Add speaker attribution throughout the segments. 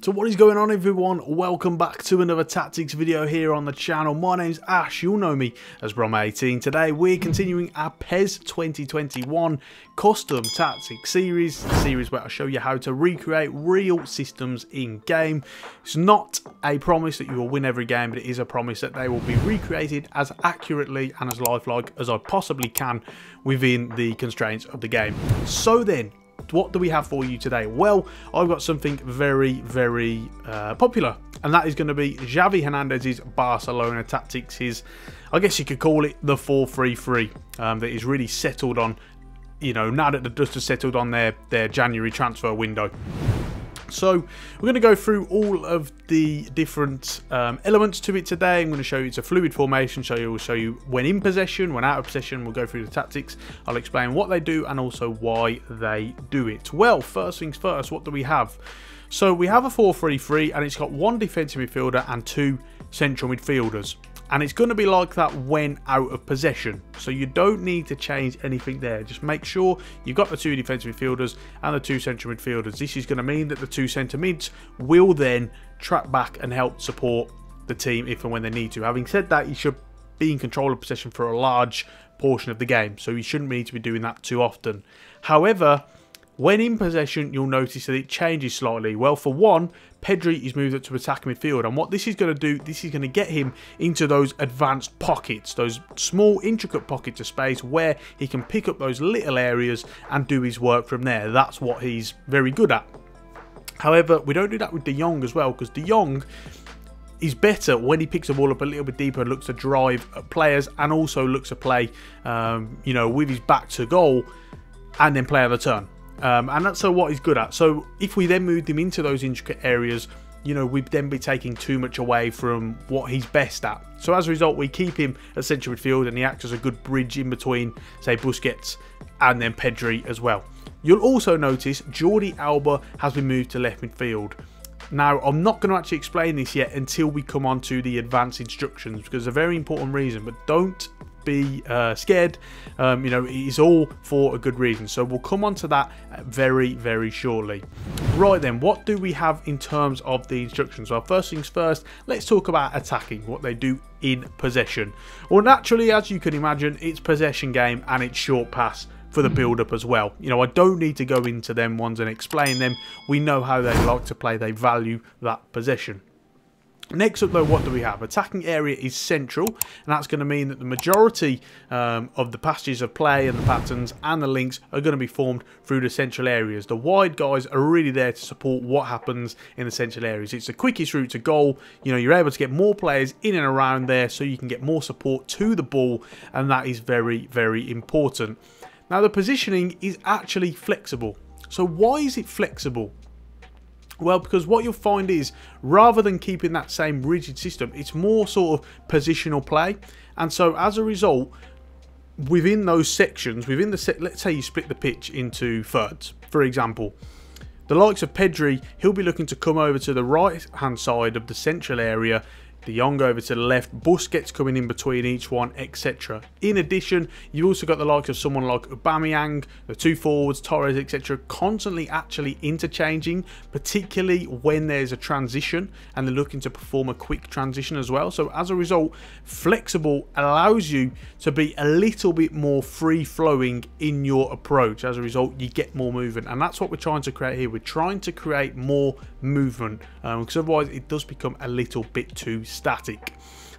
Speaker 1: So what is going on, everyone? Welcome back to another tactics video here on the channel. My name's Ash, you'll know me as Brom18. Today we're continuing our PES 2021 custom tactics series, the series where I show you how to recreate real systems in game. It's not a promise that you will win every game, but it is a promise that they will be recreated as accurately and as lifelike as I possibly can within the constraints of the game. So then, what do we have for you today? Well, I've got something very popular, and that is going to be Xavi Hernandez's Barcelona tactics. His, I guess you could call it the 4-3-3 that is really settled on, you know, now that the dust has settled on their January transfer window. So we're going to go through all of the different elements to it today. I'm going to show you it's a fluid formation, so we'll show you when in possession, when out of possession. We'll go through the tactics. I'll explain what they do and also why they do it. Well, first things first, what do we have? So we have a 4-3-3 and it's got one defensive midfielder and two central midfielders. And it's going to be like that when out of possession. So you don't need to change anything there. Just make sure you've got the two defensive midfielders and the two central midfielders. This is going to mean that the two centre mids will then track back and help support the team if and when they need to. Having said that, you should be in control of possession for a large portion of the game. So you shouldn't need to be doing that too often. However, when in possession, you'll notice that it changes slightly. Well, for one, Pedri is moved up to attacking midfield, and what this is going to do, this is going to get him into those advanced pockets, those small intricate pockets of space where he can pick up those little areas and do his work from there. That's what he's very good at. However, we don't do that with De Jong as well, because De Jong is better when he picks the ball up a little bit deeper and looks to drive players and also looks to play, you know, with his back to goal and then play on the turn. And that's what he's good at. So if we then moved him into those intricate areas, you know, we'd then be taking too much away from what he's best at. So as a result, we keep him at central midfield and he acts as a good bridge in between, say, Busquets and then Pedri as well. You'll also notice Jordi Alba has been moved to left midfield. Now, I'm not going to actually explain this yet until we come on to the advanced instructions, because there's a very important reason, but don't be scared. You know, it's all for a good reason, so we'll come on to that very shortly. Right then, what do we have in terms of the instructions? Well, first things first, let's talk about attacking, what they do in possession. Well, naturally, as you can imagine, it's possession game and it's short pass for the build-up as well. You know, I don't need to go into them ones and explain them. We know how they like to play. They value that possession. Next up though, what do we have? Attacking area is central, and that's going to mean that the majority of the passages of play and the patterns and the links are going to be formed through the central areas. The wide guys are really there to support what happens in the central areas. It's the quickest route to goal. You know, you're able to get more players in and around there so you can get more support to the ball, and that is very important. Now, the positioning is actually flexible. So why is it flexible? Well, because what you'll find is, rather than keeping that same rigid system, it's more sort of positional play. And so as a result, within those sections, within the let's say you split the pitch into thirds, for example, the likes of Pedri, he'll be looking to come over to the right hand side of the central area, De Jong over to the left, Busquets coming in between each one, etc. In addition, you've also got the likes of someone like Aubameyang, the two forwards, Torres, etc. constantly actually interchanging, particularly when there's a transition and they're looking to perform a quick transition as well. So as a result, flexible allows you to be a little bit more free-flowing in your approach. As a result, you get more movement, and that's what we're trying to create here. We're trying to create more movement, because otherwise it does become a little bit too static.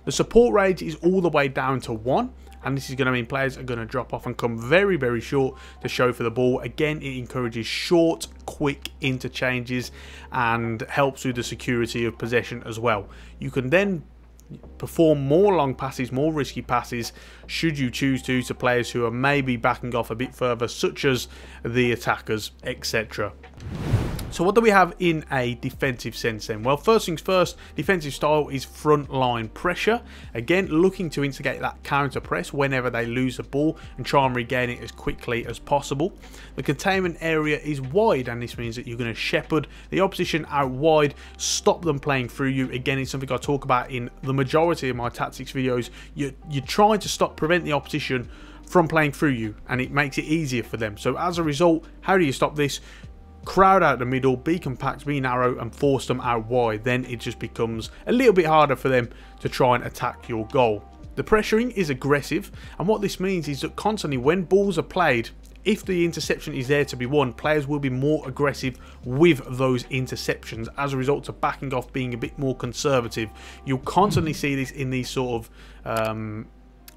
Speaker 1: The support range is all the way down to 1, and this is going to mean players are going to drop off and come very short to show for the ball. Again, it encourages short, quick interchanges and helps with the security of possession as well. You can then perform more long passes, more risky passes, should you choose to players who are maybe backing off a bit further, such as the attackers, etc. So what do we have in a defensive sense then? Well, first things first, defensive style is front line pressure. Again, looking to instigate that counter press whenever they lose the ball and try and regain it as quickly as possible. The containment area is wide, and this means that you're going to shepherd the opposition out wide, stop them playing through you. Again, it's something I talk about in the majority of my tactics videos. You're trying to prevent the opposition from playing through you, and it makes it easier for them. So as a result, how do you stop this? crowd out the middle, be compact, be narrow, and force them out wide. Then it just becomes a little bit harder for them to try and attack your goal. The pressuring is aggressive, and what this means is that constantly when balls are played, if the interception is there to be won, players will be more aggressive with those interceptions as a result of backing off, being a bit more conservative. You'll constantly see this in these sort of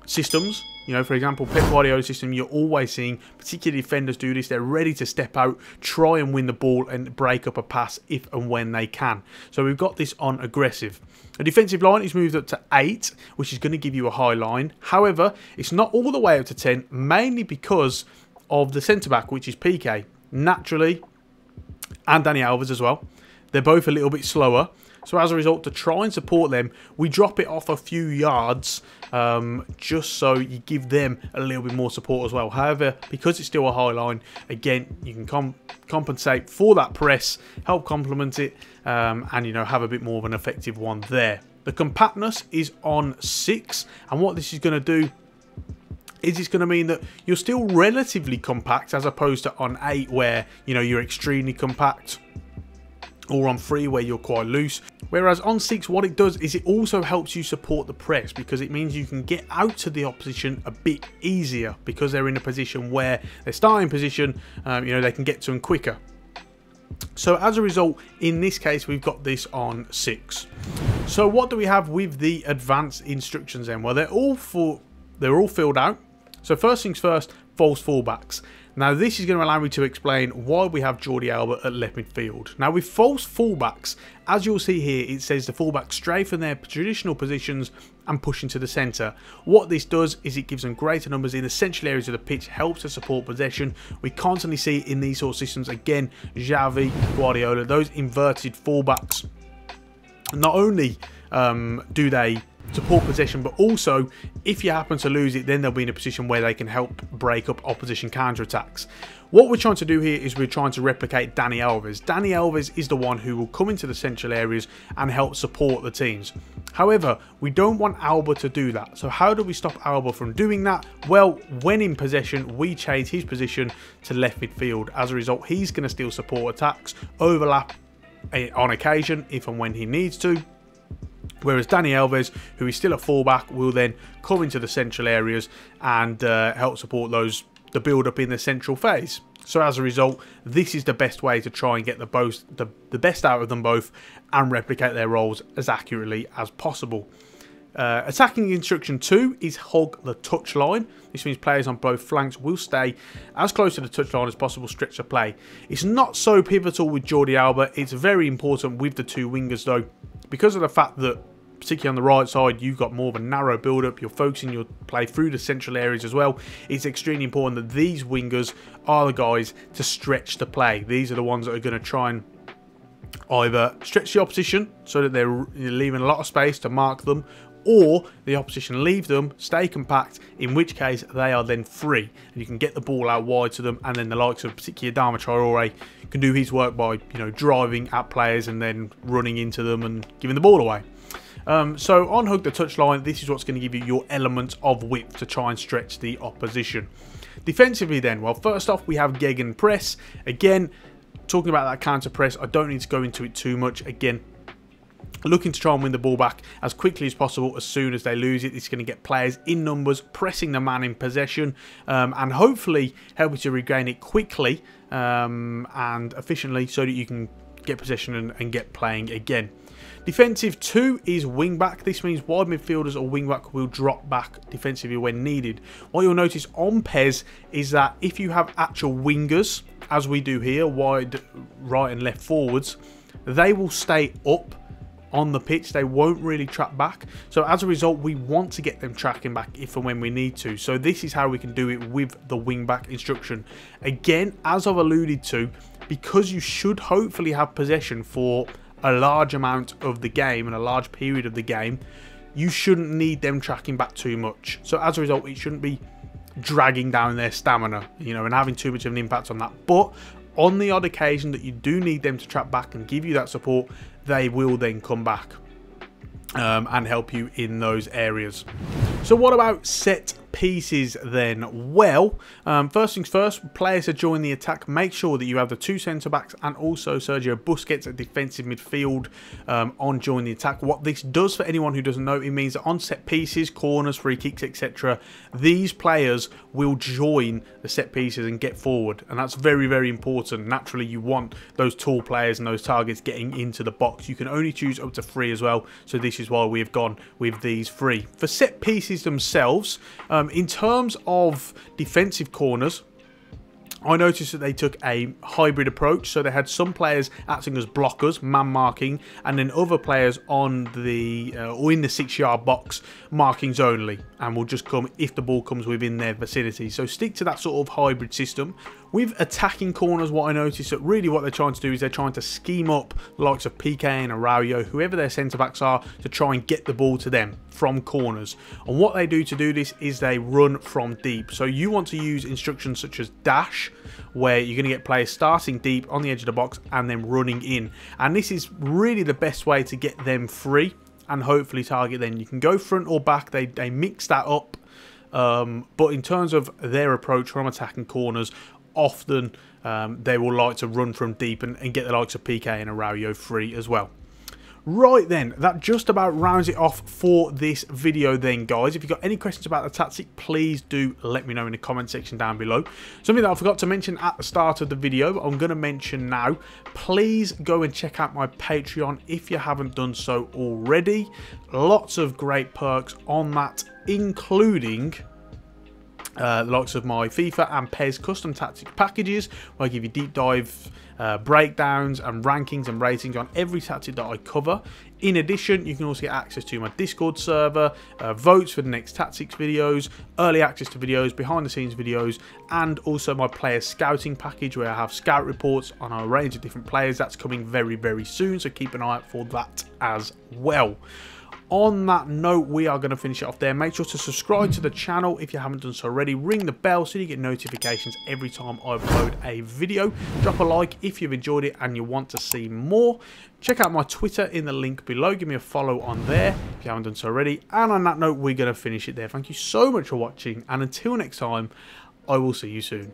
Speaker 1: systems. You know, for example, Pep Guardiola's system, you're always seeing particularly defenders do this. They're ready to step out, try and win the ball and break up a pass if and when they can. So we've got this on aggressive. The defensive line is moved up to 8, which is going to give you a high line. However, it's not all the way up to 10, mainly because of the centre-back, which is PK. Naturally, and Dani Alves as well. They're both a little bit slower. So as a result, to try and support them, we drop it off a few yards just so you give them a little bit more support as well. However, because it's still a high line, again, you can compensate for that press, help complement it, and, you know, have a bit more of an effective one there. The compactness is on 6, and what this is going to do is it's going to mean that you're still relatively compact as opposed to on 8 where, you know, you're extremely compact, or on 3 where you're quite loose. Whereas on 6, what it does is it also helps you support the press, because it means you can get out to the opposition a bit easier because they're in a position where their starting position, you know, they can get to them quicker. So as a result, in this case, we've got this on 6. So what do we have with the advanced instructions then? Well, they're all filled out. So first things first, false fullbacks. Now this is going to allow me to explain why we have Jordi Alba at left midfield. Now with false fullbacks, as you'll see here, it says the fullbacks stray from their traditional positions and push into the centre. What this does is it gives them greater numbers in the central areas of the pitch, helps to support possession. We constantly see in these sort of systems, again, Xavi, Guardiola, those inverted fullbacks. Not only do they support possession, but also if you happen to lose it, then they'll be in a position where they can help break up opposition counter-attacks. What we're trying to do here is we're trying to replicate Dani Alves. Dani Alves is the one who will come into the central areas and help support the teams. However, we don't want Alba to do that. So how do we stop Alba from doing that? Well, when in possession, we change his position to left midfield. As a result, he's going to still support attacks, overlap on occasion if and when he needs to. Whereas Dani Alves, who is still a fullback, will then come into the central areas and help support the build-up in the central phase. So as a result, this is the best way to try and get the best out of them both and replicate their roles as accurately as possible. Attacking instruction 2 is hug the touchline. This means players on both flanks will stay as close to the touchline as possible, stretch the play. It's not so pivotal with Jordi Alba. It's very important with the 2 wingers though, because of the fact that particularly on the right side, you've got more of a narrow build-up. You're focusing your play through the central areas as well. It's extremely important that these wingers are the guys to stretch the play. These are the ones that are going to try and either stretch the opposition so that they're leaving a lot of space to mark them, or the opposition leave them, stay compact, in which case they are then free and you can get the ball out wide to them, and then the likes of particularly Adama Traore can do his work by, you know, driving at players and then running into them and giving the ball away. So on hug the touchline, this is what's going to give you your element of width to try and stretch the opposition. Defensively then, well, first off we have Gegen press. Again, talking about that counter press, I don't need to go into it too much. Again, looking to try and win the ball back as quickly as possible as soon as they lose it. It's going to get players in numbers, pressing the man in possession, and hopefully helping to regain it quickly and efficiently so that you can get possession and get playing again. Defensive 2 is wing back. This means wide midfielders or wing back will drop back defensively when needed. What you'll notice on PES is that if you have actual wingers, as we do here, wide right and left forwards, they will stay up on the pitch. They won't really track back. So as a result, we want to get them tracking back if and when we need to. So this is how we can do it with the wing back instruction. Again, as I've alluded to, because you should hopefully have possession for a large amount of the game and a large period of the game, you shouldn't need them tracking back too much. So as a result, it shouldn't be dragging down their stamina, you know, and having too much of an impact on that. But on the odd occasion that you do need them to track back and give you that support, they will then come back and help you in those areas. So what about set pieces then? Well, first things first, players to join the attack, make sure that you have the 2 centre-backs and also Sergio Busquets at defensive midfield on join the attack. What this does for anyone who doesn't know, it means that on set pieces, corners, free kicks, etc., these players will join the set pieces and get forward, and that's very, very important. Naturally, you want those tall players and those targets getting into the box. You can only choose up to 3 as well, so this is why we have gone with these 3. For set pieces themselves, in terms of defensive corners, I noticed that they took a hybrid approach, so they had some players acting as blockers, man marking, and then other players on the or in the 6-yard box, markings only, and will just come if the ball comes within their vicinity. So stick to that sort of hybrid system. With attacking corners, what I noticed that really what they're trying to do is they're trying to scheme up the likes of PK and Araujo, whoever their centre-backs are, to try and get the ball to them from corners. And what they do to do this is they run from deep. So you want to use instructions such as dash, where you're going to get players starting deep on the edge of the box and then running in. And this is really the best way to get them free and hopefully target them. You can go front or back, they mix that up. But in terms of their approach from attacking corners, often they will like to run from deep and get the likes of PK and Araujo free as well. Right then, that just about rounds it off for this video then, guys. If you've got any questions about the tactic, please do let me know in the comment section down below. Something that I forgot to mention at the start of the video, but I'm going to mention now. Please go and check out my Patreon if you haven't done so already. Lots of great perks on that, including the likes of my FIFA and PES custom tactics packages, where I give you deep dive breakdowns and rankings and ratings on every tactic that I cover. In addition, you can also get access to my Discord server, votes for the next tactics videos, early access to videos, behind the scenes videos, and also my player scouting package, where I have scout reports on a range of different players. That's coming very, very soon, so keep an eye out for that as well. On that note, we are going to finish it off there. Make sure to subscribe to the channel if you haven't done so already. Ring the bell so you get notifications every time I upload a video. Drop a like if you've enjoyed it and you want to see more. Check out my Twitter in the link below. Give me a follow on there if you haven't done so already. And on that note, we're going to finish it there. Thank you so much for watching. And until next time, I will see you soon.